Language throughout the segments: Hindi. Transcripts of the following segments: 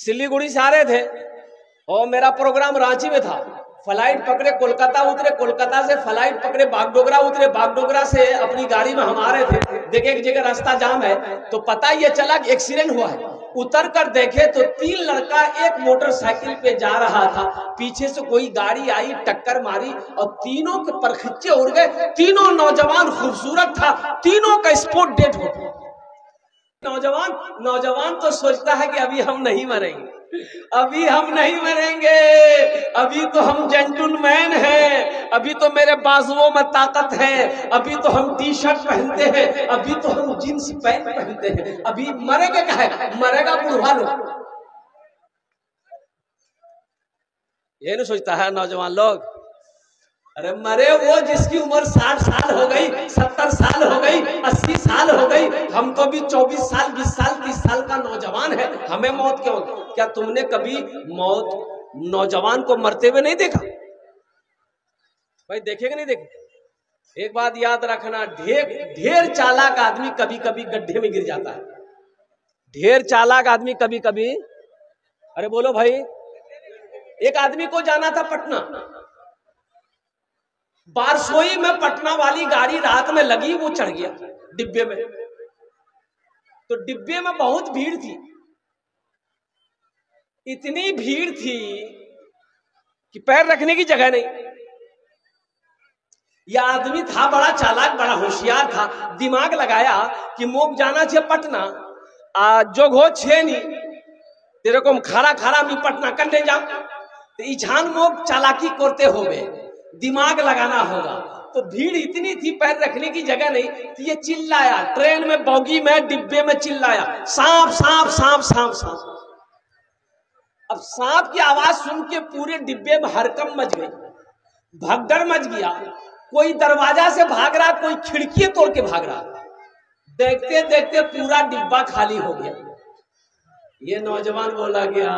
सिलीगुड़ी से आ रहे थे और मेरा प्रोग्राम रांची में था। फ्लाइट पकड़े कोलकाता उतरे, कोलकाता से फ्लाइट पकड़े बागडोगरा उतरे, बागडोगरा से अपनी गाड़ी में हम आ रहे थे। देखे एक जगह रास्ता जाम है तो पता ये चला कि एक्सीडेंट हुआ है। उतर कर देखे तो 3 लड़का एक मोटरसाइकिल पे जा रहा था, पीछे से कोई गाड़ी आई टक्कर मारी और तीनों के परखच्चे उड़ गए। तीनों नौजवान खूबसूरत था, तीनों का स्पॉट डेट हो गया। नौजवान तो सोचता है कि अभी हम नहीं मरेंगे, अभी हम नहीं मरेंगे, अभी तो हम जेंटलमैन हैं, अभी तो मेरे बाजुओं में ताकत है, अभी तो हम टी शर्ट पहनते हैं, अभी तो हम जींस पैंट पहनते हैं, अभी मरेंगे क्या है, मरेगा बुढ़वा लोग। ये नहीं सोचता है नौजवान लोग। अरे मरे वो जिसकी उम्र 60 साल हो गई, 70 साल हो गई, 80 साल हो गई। हम तो भी 24 साल 20 साल 30 साल का नौजवान है, हमें मौत क्यों? क्या तुमने कभी मौत नौजवान को मरते हुए नहीं देखा? भाई देखेगा नहीं देखे? एक बात याद रखना, ढेर चालाक आदमी कभी कभी गड्ढे में गिर जाता है। ढेर चालाक आदमी कभी कभी, अरे बोलो भाई। एक आदमी को जाना था पटना, बारसोई में पटना वाली गाड़ी रात में लगी, वो चढ़ गया डिब्बे में। तो डिब्बे में बहुत भीड़ थी, इतनी भीड़ थी कि पैर रखने की जगह नहीं। यह आदमी था बड़ा चालाक, बड़ा होशियार था, दिमाग लगाया कि मोक जाना चाहिए पटना, जो घो छे नहीं तेरे को खरा खरा मी पटना करने जाऊं, तो इछान मोक चालाकी करते हो गए, दिमाग लगाना होगा। तो भीड़ इतनी थी पैर रखने की जगह नहीं, तो ये चिल्लाया, ट्रेन में बॉगी में डिब्बे में चिल्लाया, सांप सांप सांप सांप सांप। अब सांप की आवाज सुन के पूरे डिब्बे में हरकम मच गई, भगदड़ मच गया। कोई दरवाजा से भाग रहा, कोई खिड़की तोड़ के भाग रहा। देखते देखते पूरा डिब्बा खाली हो गया। ये नौजवान बोला गया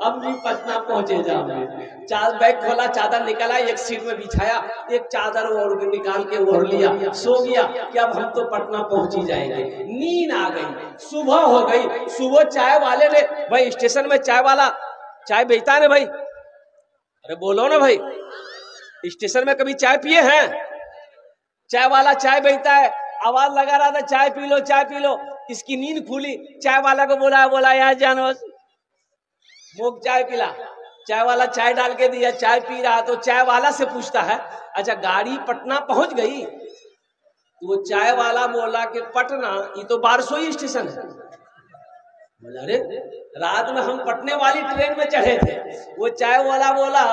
अब भी पटना पहुंचे जाओगे। चार बैग खोला, चादर निकाला, एक सीट में बिछाया, एक चादर और निकाल के ओढ़ लिया, सो गया कि अब हम तो पटना पहुंच ही जाएंगे। नींद आ गई, सुबह हो गई। सुबह चाय वाले ने, भाई स्टेशन में चाय वाला चाय बेचता है ना भाई, अरे बोलो ना भाई, स्टेशन में कभी चाय पिए हैं? चाय वाला चाय बेचता है, आवाज लगा रहा था चाय पी लो चाय पी लो। इसकी नींद खुली, चाय वाला को बोला यार जानो मोक चाय पिला। चाय वाला चाय डाल के दिया, चाय पी रहा। तो चाय वाला से पूछता है अच्छा गाड़ी पटना पहुंच गई? तो वो चाय वाला बोला कि पटना, ये तो बारसोई स्टेशन है। बोला अरे रात में हम पटने वाली ट्रेन में चढ़े थे। वो चाय वाला बोला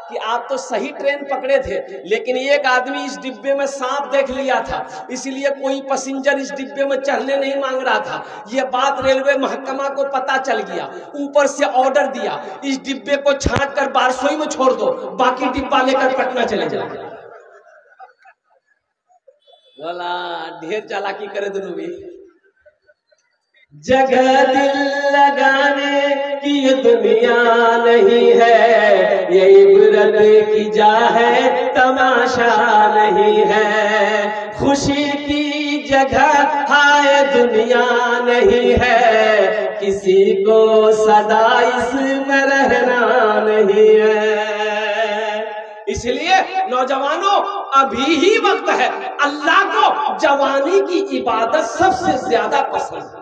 कि आप तो सही ट्रेन पकड़े थे, लेकिन एक आदमी इस डिब्बे में सांप देख लिया था, इसलिए कोई पैसेंजर इस डिब्बे में चढ़ने नहीं मांग रहा था। यह बात रेलवे महकमा को पता चल गया, ऊपर से ऑर्डर दिया इस डिब्बे को छांट कर बारसोई में छोड़ दो, बाकी डिब्बा लेकर पटना चले जाओ। बोला ढेर चालाकी करे दोनों भी। जगह दिल लगाने की ये दुनिया नहीं है, ये इबरत की जा है तमाशा नहीं है। खुशी की जगह हाय दुनिया नहीं है, किसी को सदा इसमें रहना नहीं है। इसलिए नौजवानों अभी ही वक्त है। अल्लाह को जवानी की इबादत सबसे ज्यादा पसंद है।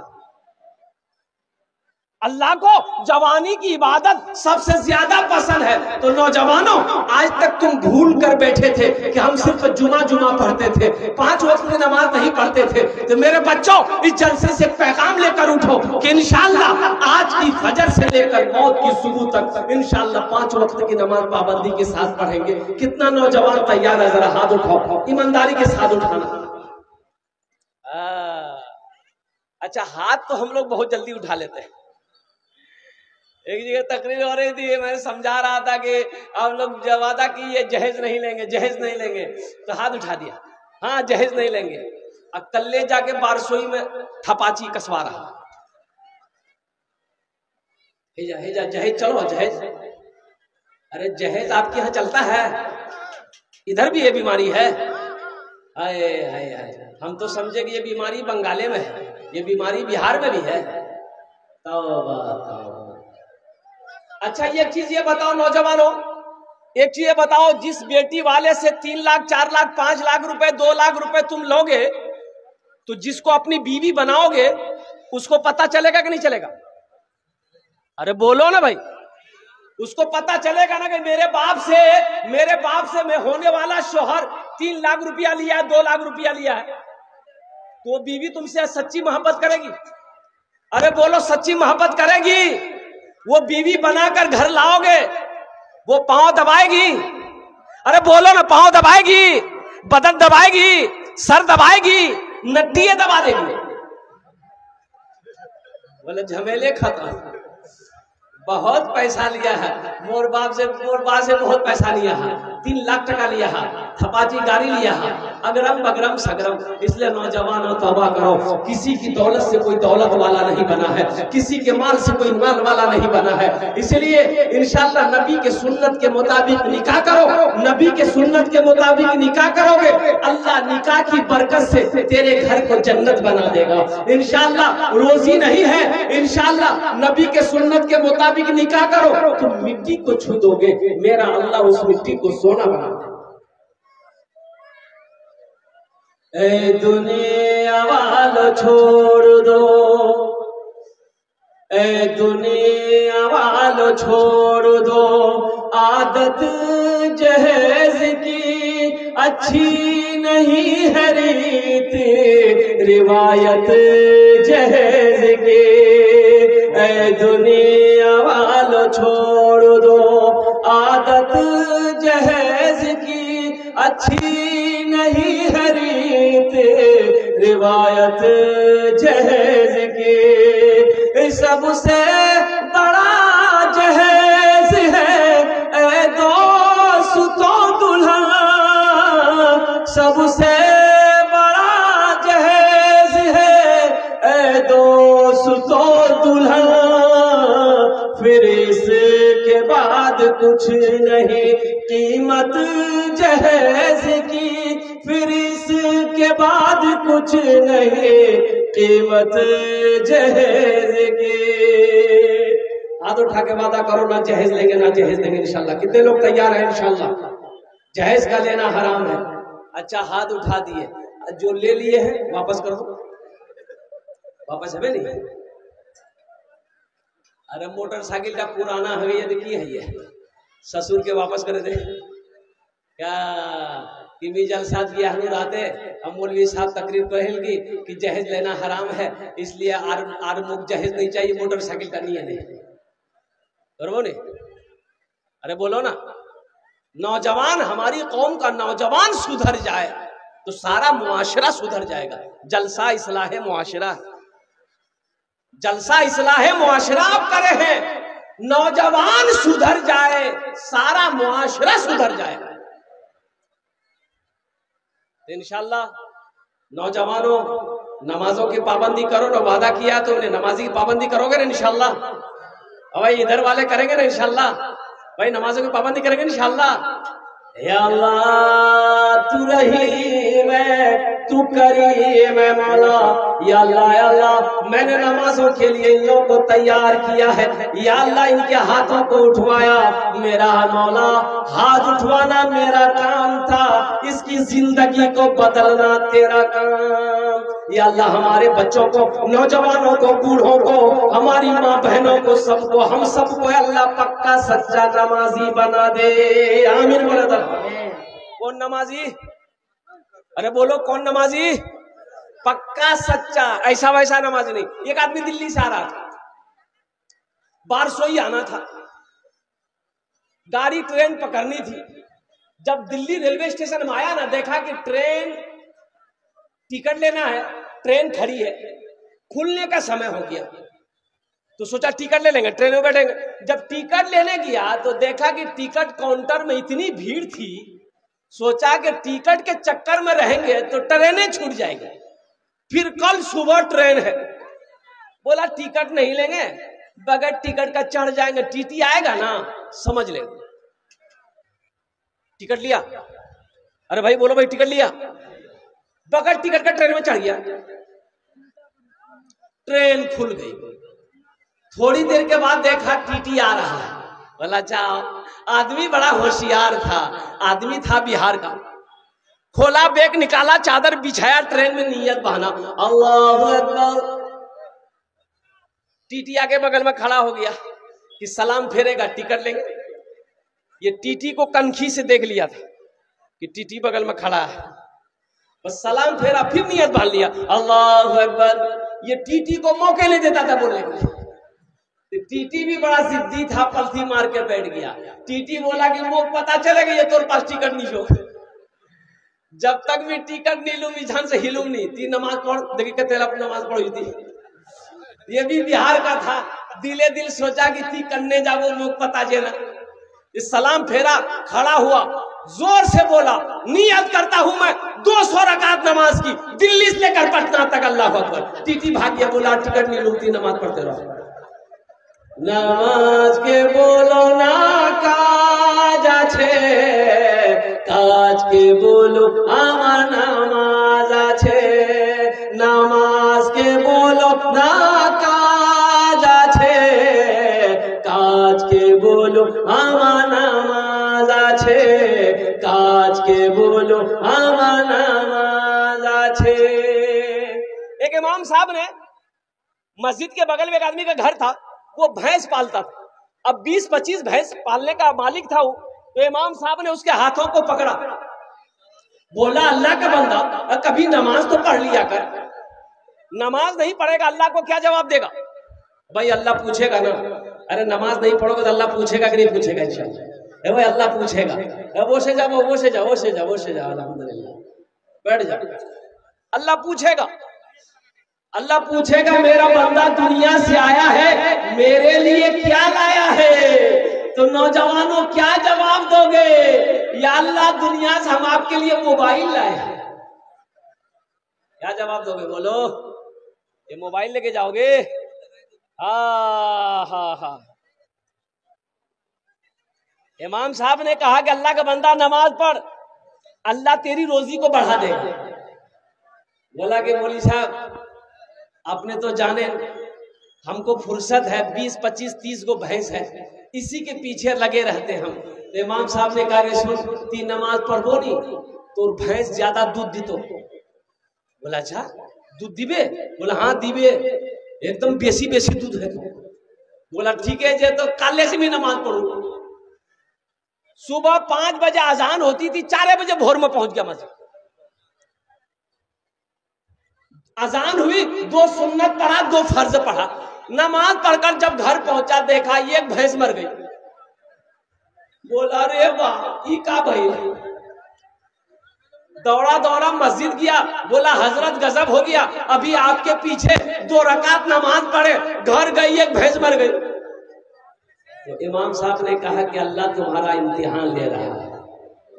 अल्लाह को जवानी की इबादत सबसे ज्यादा पसंद है। तो नौजवानों आज तक तुम भूल कर बैठे थे कि हम सिर्फ जुमा पढ़ते थे, 5 वक्त की नमाज नहीं पढ़ते थे। तो मेरे बच्चों इस जलसे से पैगाम लेकर उठो कि इंशाअल्लाह आज की फजर से लेकर मौत की सुबह तक इंशाअल्लाह 5 वक्त की नमाज पाबंदी के साथ पढ़ेंगे। कितना नौजवान तैयार है? जरा हाथ उठाओ, ईमानदारी के साथ उठाना। अच्छा हाथ तो हम लोग बहुत जल्दी उठा लेते हैं। एक जगह तकरीर हो रही थी, मैंने समझा रहा था कि आप लोग वादा की ये जहेज नहीं लेंगे, जहेज नहीं लेंगे, तो हाथ उठा दिया हाँ जहेज नहीं लेंगे। अब कल्ले जाके बारसोई में थपाची कसवा रहा, हेजा जहेज चलो जहेज। अरे जहेज आपके यहाँ चलता है? इधर भी ये बीमारी है? हाय हाय हाय, हम तो समझे कि ये बीमारी बंगाले में है, ये बीमारी बिहार में भी है। तौबा तौबा। अच्छा एक चीज ये बताओ नौजवानों, एक चीज ये बताओ, जिस बेटी वाले से 3 लाख 4 लाख 5 लाख रुपए 2 लाख रुपए तुम लोगे, तो जिसको अपनी बीवी बनाओगे उसको पता चलेगा कि नहीं चलेगा? अरे बोलो ना भाई, उसको पता चलेगा ना कि मेरे बाप से मैं होने वाला शोहर 3 लाख रुपया लिया है, 2 लाख रुपया लिया है, तो बीवी तुमसे सच्ची मोहब्बत करेगी? अरे बोलो, सच्ची मोहब्बत करेगी? वो बीवी बनाकर घर लाओगे, वो पांव दबाएगी? अरे बोलो ना, पांव दबाएगी, बदन दबाएगी, सर दबाएगी, नट्टियां दबा देगी? बोले झमेले खत्म, बहुत पैसा लिया है मोर बाप से बहुत पैसा लिया है, 3 लाख टका लिया है, थपाची गाड़ी लिया है, अगरम बगरम सगरम। इसलिए नौजवानों तौबा करो, किसी की दौलत से कोई दौलत वाला नहीं बना है, किसी के माल से कोई माल वाला नहीं बना है। इसलिए इंशाअल्लाह नबी के सुन्नत के मुताबिक निकाह करो, नबी के सुन्नत के मुताबिक निकाह करोगे, अल्लाह निकाह की बरकत से तेरे घर को जन्नत बना देगा इंशाअल्लाह। रोजी नहीं है, इंशाअल्लाह नबी के सुन्नत के मुताबिक निकाह करो, तुम मिट्टी को छू दोगे, मेरा अल्लाह उस मिट्टी को सोना बना देगा। ए दुनिया वालों छोड़ दो, ए दुनिया वालों छोड़ दो, आदत जहेज की अच्छी नहीं है रीत, रिवायत जहेज की। ए दुनिया वालों छोड़ दो, आदत जहेज की अच्छी नहीं है रीत, रिवायत जहेज की। सबसे बड़ा जहेज है ए दोस्तों दुल्हन, सबसे बड़ा जहेज है ए दोस्तों दुल्हन, फिर इसके बाद कुछ नहीं कीमत जहेज की, फिर इसके बाद कुछ नहीं कीमत जहेज की। हाथ उठा के वादा करो, ना जहेज लेंगे ना जहेज लेंगे इंशाल्लाह। कितने लोग तैयार हैं इंशाल्लाह? जहेज का लेना हराम है। अच्छा हाथ उठा दिए, जो ले लिए हैं वापस कर दो, वापस है नहीं? अरे मोटरसाइकिल का पुराना है ये, देखिए है ये, ससुर के वापस कर दे क्या? टीवी जलसा किया रहते हम मौलवी साहब तकरीर कहेंगे कि जहेज लेना हराम है, इसलिए आर मुख जहेज नहीं चाहिए, मोटरसाइकिल का नहीं है, करवो नहीं? अरे बोलो ना, नौजवान, हमारी कौम का नौजवान सुधर जाए तो सारा मुआशरा सुधर जाएगा। जलसा इस्लाह मुआशरा, जलसा इस्लाह मुआशरा आप करे हैं, नौजवान सुधर जाए सारा मुआशरा सुधर जाएगा। इंशाल्लाह नौजवानों नमाजों की पाबंदी करो ना, वादा किया तो उन्हें नमाजी की पाबंदी करोगे ना इंशाल्लाह? और भाई इधर वाले करेंगे ना इंशाल्लाह? भाई नमाजों की पाबंदी करेंगे इंशाल्लाह? या अल्लाह तू रहीम है, तू करीम है मौला। या अल्लाह मैंने नमाजों के लिए इन लोगों को तैयार किया है, या अल्लाह इनके हाथों को उठवाया, मेरा मौला हाथ उठवाना मेरा काम था, इसकी जिंदगी को बदलना तेरा काम। या अल्लाह हमारे बच्चों को, नौजवानों को, बूढ़ों को, हमारी माँ बहनों को, सबको, हम सबको अल्लाह पक्का सच्चा नमाजी बना दे, आमीन बोला। कौन नमाजी? अरे बोलो कौन नमाजी? पक्का सच्चा, ऐसा वैसा नमाजी नहीं। एक आदमी दिल्ली से आ रहा था, बारसोई आना था, गाड़ी ट्रेन पकड़नी थी। जब दिल्ली रेलवे स्टेशन में आया ना, देखा कि ट्रेन टिकट लेना है, ट्रेन खड़ी है, खुलने का समय हो गया, तो सोचा टिकट ले लेंगे, ट्रेन में बैठेंगे। जब टिकट लेने गया तो देखा कि टिकट काउंटर में इतनी भीड़ थी, सोचा कि टिकट के चक्कर में रहेंगे तो ट्रेनें छूट जाएंगे, फिर कल सुबह ट्रेन है। बोला टिकट नहीं लेंगे, बगैर टिकट का चढ़ जाएंगे, टीटी आएगा ना समझ लेंगे। टिकट लिया, अरे भाई बोलो भाई टिकट लिया, बगैर टिकट का ट्रेन में चढ़ गया, ट्रेन खुल गई। थोड़ी देर के बाद देखा टीटी आ रहा है, बोला जाओ। आदमी बड़ा होशियार था, आदमी था बिहार का। खोला बैग, निकाला चादर, बिछाया, ट्रेन में नियत बहाना, अल्लाहू अकबर। टीटी आगे बगल में खड़ा हो गया कि सलाम फेरेगा, टिकट लेंगे। ये टीटी को कनखी से देख लिया था कि टीटी बगल में खड़ा है, बस सलाम फेरा, फिर नियत बांध लिया, अल्लाहू अकबर। ये टीटी को मौके नहीं देता था बोलने के लिए। टीटी भी बड़ा जिद्दी था, पलथी मार के बैठ गया। टीटी बोला कि वो पता चलेगा ये तोर पास टिकट नहीं हो, जब तक भी टिकट नहीं लूंगी झान से हिलूं नहीं। ती नमाज पढ़, देखिए कहते अपनी नमाज पढ़ी थी। ये भी बिहार का था, दिले दिल सोचा कि ती करने जाओ मुख पता चला। इस सलाम फेरा, खड़ा हुआ, जोर से बोला, नियत करता हूं मैं 200 रकात नमाज की, दिल्ली से लेकर पटना तक, अल्लाह अकबर। टीटी भाग गया, बोला टिकट नहीं लूंगी, नमाज पढ़ते रहो। नमाज के बोलो ना काज आछे, काज के बोलो आमार नामाज आछे। नमाज के बोलो ना काज आछे, काज के बोलो आमार नामाज आछे, काज के बोलो आमार नामाज आछे। एक इमाम साहब ने, मस्जिद के बगल में एक आदमी का घर था, वो भैंस पालता था। अब 20-25 भैंस पालने का मालिक था वो। तो इमाम साहब ने उसके हाथों को पकड़ा, बोला अल्लाह का बंदा कभी नमाज तो पढ़ लिया कर, नमाज नहीं पढ़ेगा अल्लाह को क्या जवाब देगा? भाई अल्लाह पूछेगा ना। अरे नमाज नहीं पढ़ोगे तो अल्लाह पूछेगा कि नहीं पूछेगा? इंशाअल्लाह भाई अल्लाह पूछेगा। वो से जाओ, वो से जाओ, वो से जाओ, वो से जाओ, अल्हम्दुलिल्लाह, बैठ जाओ। अल्लाह पूछेगा, अल्लाह पूछेगा मेरा बंदा दुनिया से आया है, मेरे लिए क्या लाया है? तो नौजवानों क्या जवाब दोगे? या अल्लाह दुनिया से हम आपके लिए मोबाइल लाए हैं, क्या जवाब दोगे? बोलो, ये मोबाइल लेके जाओगे? हा। इमाम साहब ने कहा कि अल्लाह का बंदा नमाज पढ़, अल्लाह तेरी रोजी को बढ़ा देगा। बोला कि मौलवी साहब आपने तो जाने हमको फुर्सत है, 20-25-30 गो भैंस है, इसी के पीछे लगे रहते हम। तो इमाम साहब ने कहा कि सुन, ती नमाज पढ़ो नहीं तो भैंस ज्यादा दूध दी तो। बोला अच्छा दूध दिबे? बोला हाँ दिबे, एकदम बेसी बेसी दूध है। बोला ठीक है जे, तो काले से भी नमाज पढ़ू। सुबह 5 बजे अजान होती थी, 4 बजे भोर में पहुंच गया मस्जिद। अजान हुई, 2 सुन्नत पढ़ा, 2 फर्ज पढ़ा। नमाज पढ़कर जब घर पहुंचा, देखा एक भैंस मर गई। बोला अरे वाह, ई का भाई। दौड़ा दौड़ा मस्जिद गया, बोला हजरत गजब हो गया, अभी आपके पीछे 2 रकात नमाज पढ़े, घर गई एक भैंस मर गई। तो इमाम साहब ने कहा कि अल्लाह तुम्हारा इम्तिहान ले रहा है।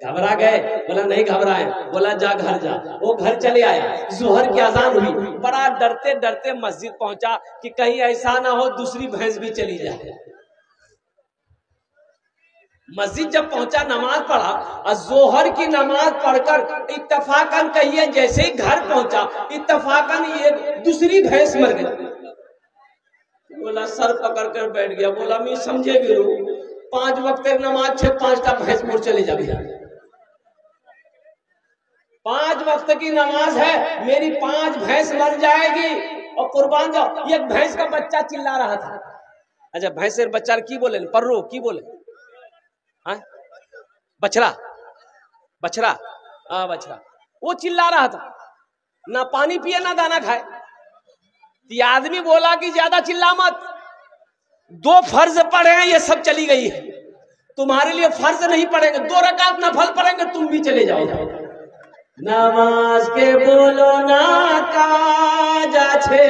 घबरा गए? बोला नहीं घबराए। बोला जा घर जा। वो घर चले आया, जोहर की अजान हुई, बड़ा डरते डरते मस्जिद पहुंचा कि कहीं ऐसा ना हो दूसरी भैंस भी चली जाए। मस्जिद जब पहुंचा, नमाज पढ़ा और जोहर की नमाज पढ़कर इत्तफाकन कहिए जैसे ही घर पहुंचा, इत्तफाकन ये दूसरी भैंस मर गई। बोला सर पकड़ कर बैठ गया। बोला मैं समझे भी 5 वक्त नमाज छे, 5टा भैंस मोड़ चले जा भैया, 5 वक्त की नमाज है, मेरी 5 भैंस मर जाएगी और कुर्बान जाओ। एक भैंस का बच्चा चिल्ला रहा था। अच्छा भैंस बच्चा की बोले? पर्रो की बोले? हाँ बछड़ा, बछड़ा, हाँ बछड़ा। वो चिल्ला रहा था, ना पानी पिए ना दाना खाए। ये आदमी बोला कि ज्यादा चिल्ला मत, 2 फर्ज पढ़े हैं, ये सब चली गई है, तुम्हारे लिए फर्ज नहीं पढ़ेंगे, 2 रकात नफल पढ़ेंगे, तुम भी चले जाओ। नमाज के बोलो ना काज आछे,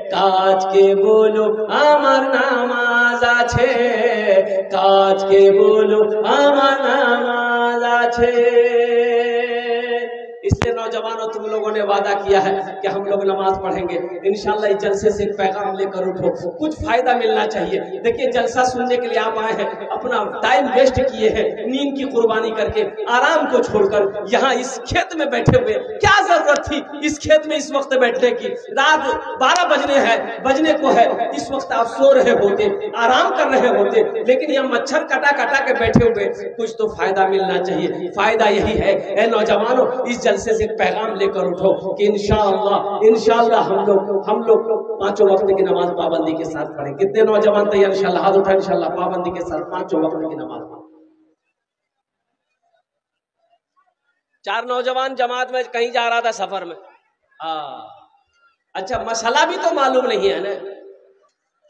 काज के बोलो आमार नामाज आछे, काज के बोलो आमार नामाज आछे। इसलिए नौजवानों तुम लोगों ने वादा किया है कि हम लोग नमाज पढ़ेंगे। इंशाल्लाह इस जलसे से पैगाम लेकर उठो, कुछ फायदा मिलना चाहिए। देखिए जलसा सुनने के लिए आप आए हैं, अपना टाइम वेस्ट किए हैं, नींद की कुर्बानी करके, आराम को छोड़कर यहाँ इस खेत में बैठे हुए, क्या जरूरत थी इस खेत में इस वक्त बैठने की? रात 12 बजने को है, इस वक्त आप सो रहे होते, आराम कर रहे होते, लेकिन यहाँ मच्छर कटा कटा के बैठे हुए। कुछ तो फायदा मिलना चाहिए। फायदा यही है, ए नौजवानों, इस जलसे से पैगाम लेकर उठो कि इंशाअल्लाह हम लोग 5 वक्त की नमाज पाबंदी के साथ पढ़ें। कितने नौजवान तैयार? इंशाअल्लाह हाथ उठा, इंशाअल्लाह पाबंदी के साथ 5 वक्त की नमाज। 4 नौजवान जमात में कहीं जा रहा था सफर में। अच्छा, मसला भी तो मालूम नहीं है ना।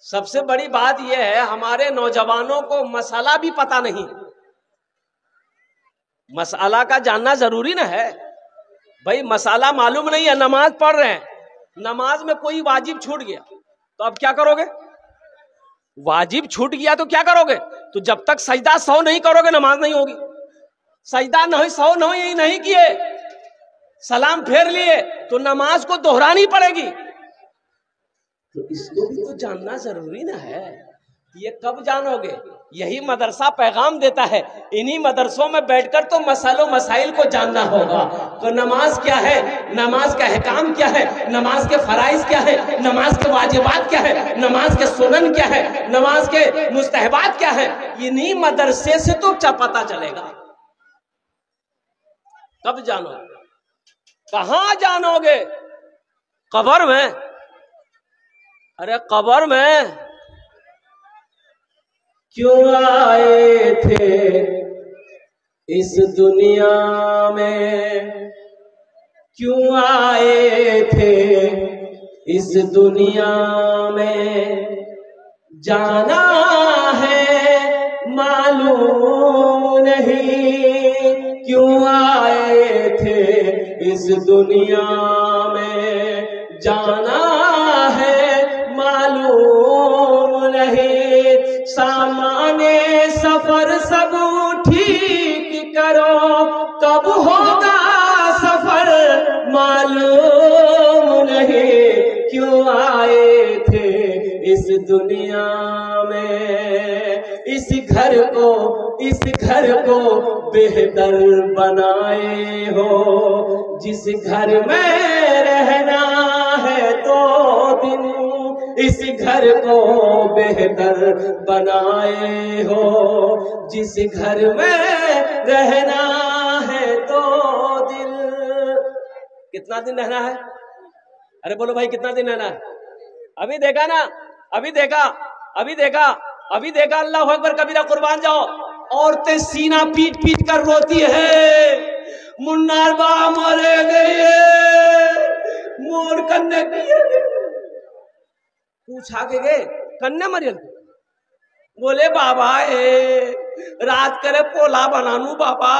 सबसे बड़ी बात यह है, हमारे नौजवानों को मसला भी पता नहीं। मसला का जानना जरूरी ना है भाई। मसला मालूम नहीं है, नमाज पढ़ रहे हैं, नमाज में कोई वाजिब छूट गया तो अब क्या करोगे? वाजिब छूट गया तो क्या करोगे? तो जब तक सजदा 100 नहीं करोगे नमाज नहीं होगी। सजदा नहीं 100 नहीं किए, सलाम फेर लिए तो नमाज को दोहरानी पड़ेगी। तो इसको भी तो जानना जरूरी ना है। ये कब जानोगे? यही मदरसा पैगाम देता है। इन्हीं मदरसों में बैठकर तो मसालों मसाइल को जानना होगा। तो नमाज क्या है, नमाज का अहकाम क्या है, नमाज के फराइज क्या है, नमाज के वाजिबात क्या है, नमाज के सुनन क्या है, नमाज के मुस्तहबात क्या है, इन्हीं मदरसे से तो पता चलेगा। कब जानोगे? कहां जानोगे? कब्र में? अरे कब्र में क्यों आए थे इस दुनिया में, क्यों आए थे इस दुनिया में, जाना है मालूम नहीं, क्यों आए थे इस दुनिया में, जाना है मालूम नहीं। सामाने सफर सब ठीक करो, कब होगा सफर मालूम नहीं, क्यों आए थे इस दुनिया में। इस घर को बेहतर बनाए हो, जिस घर में रहना है 2 दिन, इस घर को बेहतर बनाए हो, जिस घर में रहना है 2 दिन। कितना दिन रहना है? अरे बोलो भाई, कितना दिन रहना है? अभी देखा ना, अभी देखा अल्लाह अकबर कबीरा, कुर्बान जाओ। औरतें सीना पीट पीट कर रोती है, मुन्नार बा मरे गए, मोर कन्ने किए पूछा के गए, कन्ने मरियल। बोले बाबा रात करे पोला बनानू, बाबा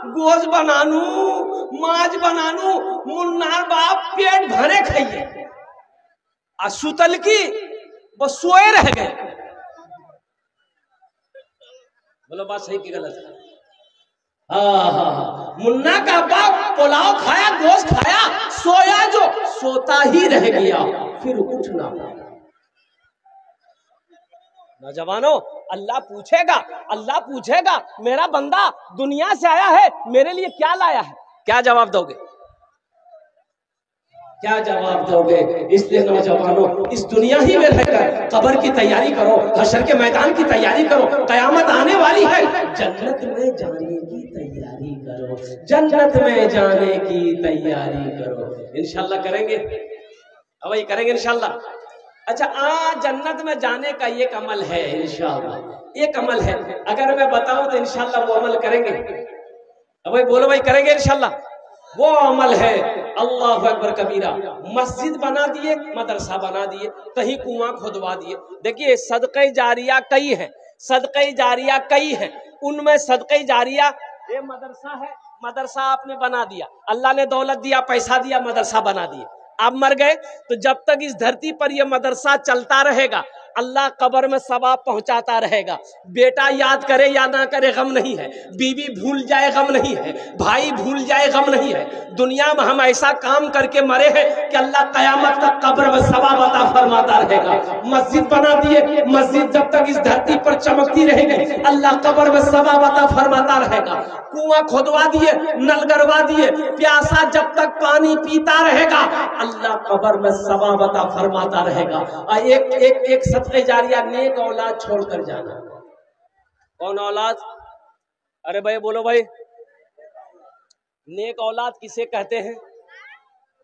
गोश बनानू, माछ बनानू, मुन्नार बाप पेट भरे खाइए। सुतल की वो सोए रह गए। बोलो बात सही की गलत? मुन्ना का बाप पुलाव खाया, गोश्त खाया, सोया जो सोता ही रह गया, फिर उठना पड़ा। नौजवानों, अल्लाह पूछेगा मेरा बंदा दुनिया से आया है, मेरे लिए क्या लाया है? क्या जवाब दोगे? क्या जवाब दोगे? इसलिए नौजवानों, इस दुनिया ही में रहकर कब्र की तैयारी करो, हशर के मैदान की तैयारी करो, कयामत आने वाली है, जन्नत में जाने की तैयारी करो, जन्नत में जाने की तैयारी करो। इंशाल्लाह करेंगे, अब ये करेंगे इंशाल्लाह। अच्छा, जन्नत में जाने का एक अमल है, इंशाल्लाह एक अमल है। अगर मैं बताऊं तो इंशाल्लाह वो अमल करेंगे। अब भाई बोलो भाई, करेंगे इंशाल्लाह। वो अमल है, अल्लाह अकबर कबीरा, मस्जिद बना दिए, मदरसा बना दिए, कहीं कुआं खुदवा दिए। देखिए सदक़े जारिया कई हैं, उनमें सदक़े जारिया ये मदरसा है, मदरसा आपने बना दिया, अल्लाह ने दौलत दिया, पैसा दिया, मदरसा बना दिया। आप मर गए तो जब तक इस धरती पर यह मदरसा चलता रहेगा, अल्लाह कब्र में सवाब पहुंचाता रहेगा। बेटा याद करे या ना करे गम नहीं है, बीवी भूल जाए गम नहीं है, भाई भूल जाए गम नहीं है। दुनिया में हम ऐसा काम करके मरे हैं कि अल्लाह कयामत तक कब्र में सवाब अता फरमाता रहेगा। मस्जिद बना दिए, मस्जिद जब तक इस धरती पर चमकती रहेगी अल्लाह कब्र में सवाब अता फरमाता रहेगा। कुआं खोदवा दिए, नल गड़वा दिए, प्यासा जब तक पानी पीता रहेगा अल्लाह कब्र में सवाब अता फरमाता रहेगा। और एक सदक़े जारिया, नेक औलाद छोड़कर जाना। कौन औलाद? अरे भाई बोलो भाई, नेक औलाद किसे कहते हैं?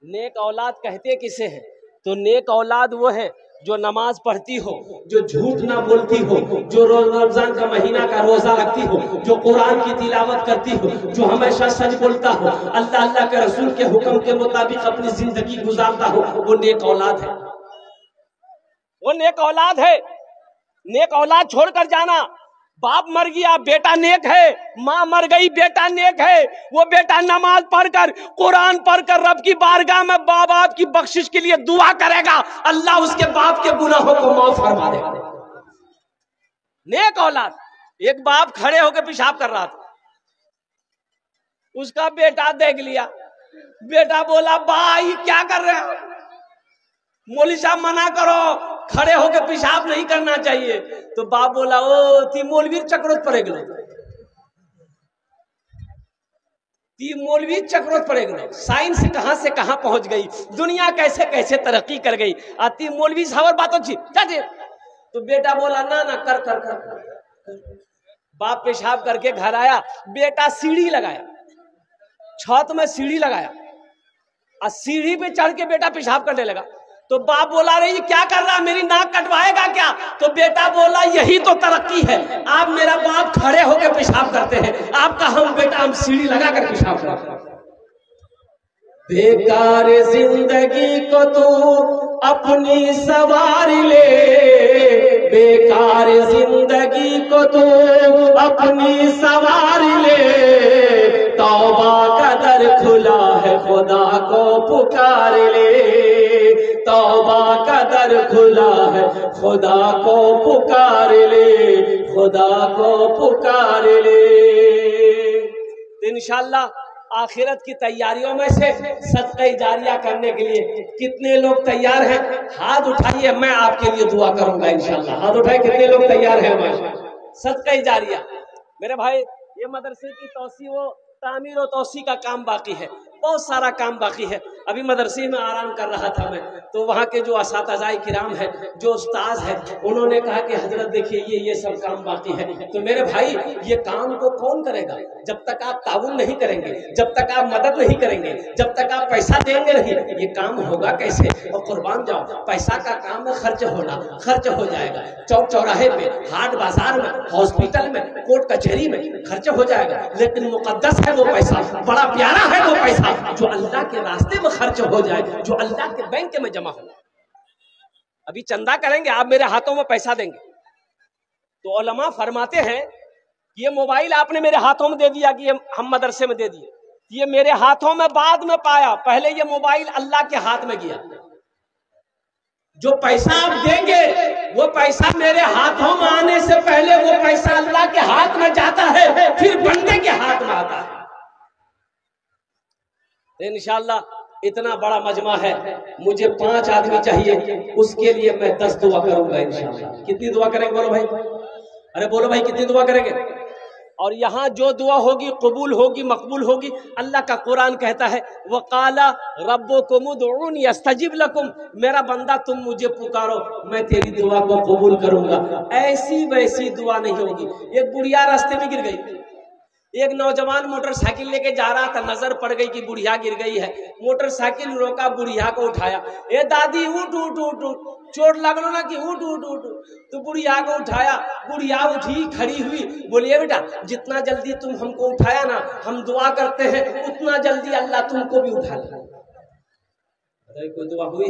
नेक औलाद कहते किसे हैं? तो नेक औलाद वो है जो नमाज पढ़ती हो, जो झूठ ना बोलती हो, जो रोज रमजान का महीना का रोजा रखती हो, जो कुरान की तिलावत करती हो, जो हमेशा सच बोलता हो, अल्लाह अल्लाह के रसूल के हुक्म के मुताबिक अपनी जिंदगी गुजारता हो, वो नेक औलाद है। वो नेक औलाद है। नेक औलाद छोड़कर जाना। बाप मर गया, बेटा नेक है, माँ मर गई, बेटा नेक है। वो बेटा नमाज पढ़कर, कुरान पढ़कर रब की बारगाह में बाप बाप की बख्शिश के लिए दुआ करेगा, अल्लाह उसके बाप के गुनाहों को माफ फरमा देगा। नेक औलाद। एक बाप खड़े होकर पेशाब कर रहा था, उसका बेटा देख लिया। बेटा बोला, भाई क्या कर रहे हो? मौलवी साहब मना करो, खड़े होकर पेशाब नहीं करना चाहिए। तो बाप बोला, ओ ती मौलवी चक्रोत पड़े गए, ती मौलवी चक्रोत पड़े गए। साइंस कहां से कहां पहुंच गई, दुनिया कैसे कैसे तरक्की कर गई, आती मौलवी साहब बात अच्छी। तो बेटा बोला, ना ना कर कर कर, कर। बाप पेशाब करके घर आया, बेटा सीढ़ी लगाया, छत में सीढ़ी लगाया और सीढ़ी पे चढ़ के बेटा पेशाब करने लगा। तो बाप बोला, रे ये क्या कर रहा, मेरी नाक कटवाएगा क्या? तो बेटा बोला, यही तो तरक्की है, आप मेरा बाप खड़े होकर पेशाब करते हैं, आपका हम बेटा हम सीढ़ी लगा कर पेशाब करते हैं। बेकार जिंदगी को तू अपनी सवार ले, बेकार जिंदगी को तू अपनी सवार ले, तौबा का दर खुला है खुदा को पुकार ले, तौबा का दर खुला है खुदा को पुकार ले, खुदा को पुकार ले। इंशाअल्लाह आखिरत की तैयारियों में से सदक़े जारिया करने के लिए कितने लोग तैयार हैं? हाथ उठाइए, मैं आपके लिए दुआ करूंगा इंशाअल्लाह। हाथ उठाइए, कितने लोग तैयार हैं? सदक़े जारिया मेरे भाई, ये मदरसे की तौसी व तामीर और तौसी का काम बाकी है, बहुत सारा काम बाकी है। अभी मदरसे में आराम कर रहा था मैं, तो वहाँ के जो असातिज़ाए किराम है, जो उस्ताद है, उन्होंने कहा कि हजरत देखिए ये सब काम बाकी है। तो मेरे भाई, ये काम को कौन करेगा जब तक आप ताउन नहीं करेंगे, जब तक आप मदद नहीं करेंगे, जब तक आप पैसा देंगे नहीं, ये काम होगा कैसे? और कुर्बान जाओ, पैसा का काम है खर्च होना, खर्च हो जाएगा। चौक चौराहे में, हाट बाजार में, हॉस्पिटल में, कोर्ट कचहरी में खर्च हो जाएगा, लेकिन मुकद्दस है वो पैसा, बड़ा प्यारा है वो पैसा जो अल्लाह के रास्ते में खर्च हो जाए, जो अल्लाह के बैंक में जमा हो। अभी चंदा करेंगे, आप मेरे हाथों में पैसा देंगे, तो उलमा फरमाते हैं ये मोबाइल आपने मेरे हाथों में दे दिया कि ये हम मदरसे में दे दिए, ये मेरे हाथों में बाद में पाया, पहले ये मोबाइल अल्लाह के हाथ में गया। जो पैसा आप देंगे वो पैसा मेरे हाथों में आने से पहले वो पैसा अल्लाह के हाथ में जाता है, फिर बंदे के हाथ में आता है। इंशाअल्लाह इतना बड़ा मजमा है, मुझे 5 आदमी चाहिए, उसके लिए मैं 10 दुआ करूंगा इंशाअल्लाह। कितनी दुआ करेंगे बोलो भाई? अरे बोलो भाई, कितनी दुआ करेंगे? और यहाँ जो दुआ होगी कबूल होगी, मकबूल होगी। अल्लाह का कुरान कहता है, वक़ाला रब्बुकुम उदऊनी अस्तजिब लकुम, मेरा बंदा तुम मुझे पुकारो, मैं तेरी दुआ को कबूल करूंगा। ऐसी वैसी दुआ नहीं होगी। एक बुढ़िया रास्ते में गिर गई, एक नौजवान मोटरसाइकिल लेके जा रहा था, नजर पड़ गई कि बुढ़िया गिर गई है, मोटरसाइकिल रोका, बुढ़िया को उठाया, ए दादी उठ उठ उठ उठ, चोट लगलो ना कि उठ उठ उठ। तो बुढ़िया को उठाया, बुढ़िया उठी, खड़ी हुई, बोलिए बेटा जितना जल्दी तुम हमको उठाया ना, हम दुआ करते हैं उतना जल्दी अल्लाह तुमको भी उठा ले। कोई दुआ हुई?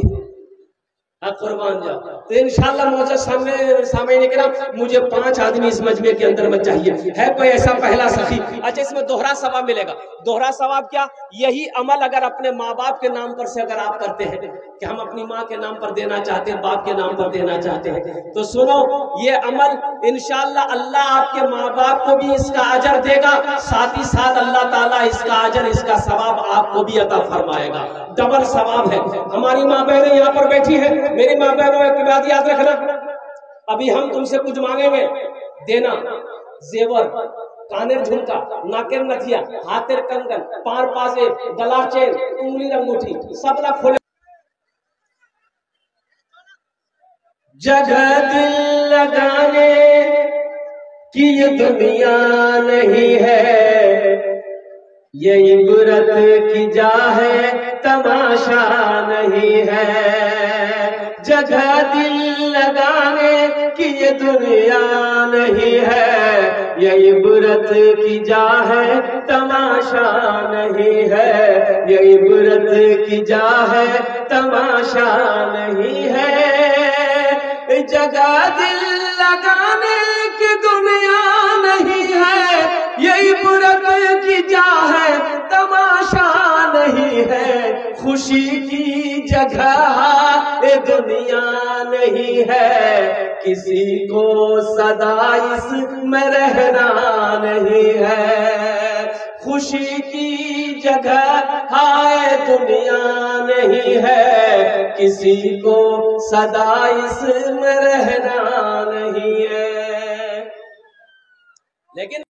कुर्बान जाओ। तो इंशाअल्लाह मौजूद सामने किराम, मुझे 5 आदमी इस मजमे के अंदर में चाहिए। है कोई ऐसा पहला सखी? अच्छा, इसमें दोहरा सवाब मिलेगा। दोहरा सवाब क्या? यही अमल अगर अपने माँ बाप के नाम पर से अगर आप करते हैं कि हम अपनी माँ के नाम पर देना चाहते हैं, बाप के नाम पर देना चाहते हैं, तो सुनो, ये अमल इंशाअल्लाह अल्लाह आपके माँ बाप को भी इसका अजर देगा, साथ ही साथ अल्लाह ताला इसका अजर, इसका सवाब आपको भी अता फरमाएगा। डबल सवाब है। हमारी माँ बहनें यहाँ पर बैठी है, मेरी माँ बहनों एक बात याद रखना, अभी हम तुमसे कुछ मांगेंगे, देना जेवर, कानेर झुमका, नाकेर नथिया, हाथेर कंगन, पार पासे, गला चेन, उंगली अंगूठी सब ना खोले। जगह दिल लगाने की ये दुनिया नहीं है, ये इबरत की जा है, तमाशा नहीं है। जगह दिल लगाने की ये दुनिया नहीं है, ये इबरत की जा है, तमाशा नहीं है। ये इबरत की जा है, तमाशा नहीं है। जगह दिल लगाने की दुनिया नहीं है, ये इबरत की जा है, तमाशा नहीं है। खुशी की जगह ये दुनिया नहीं है, किसी को सदा इसमें रहना नहीं है। खुशी की जगह हाय दुनिया नहीं है, किसी को सदा इसमें रहना नहीं है। लेकिन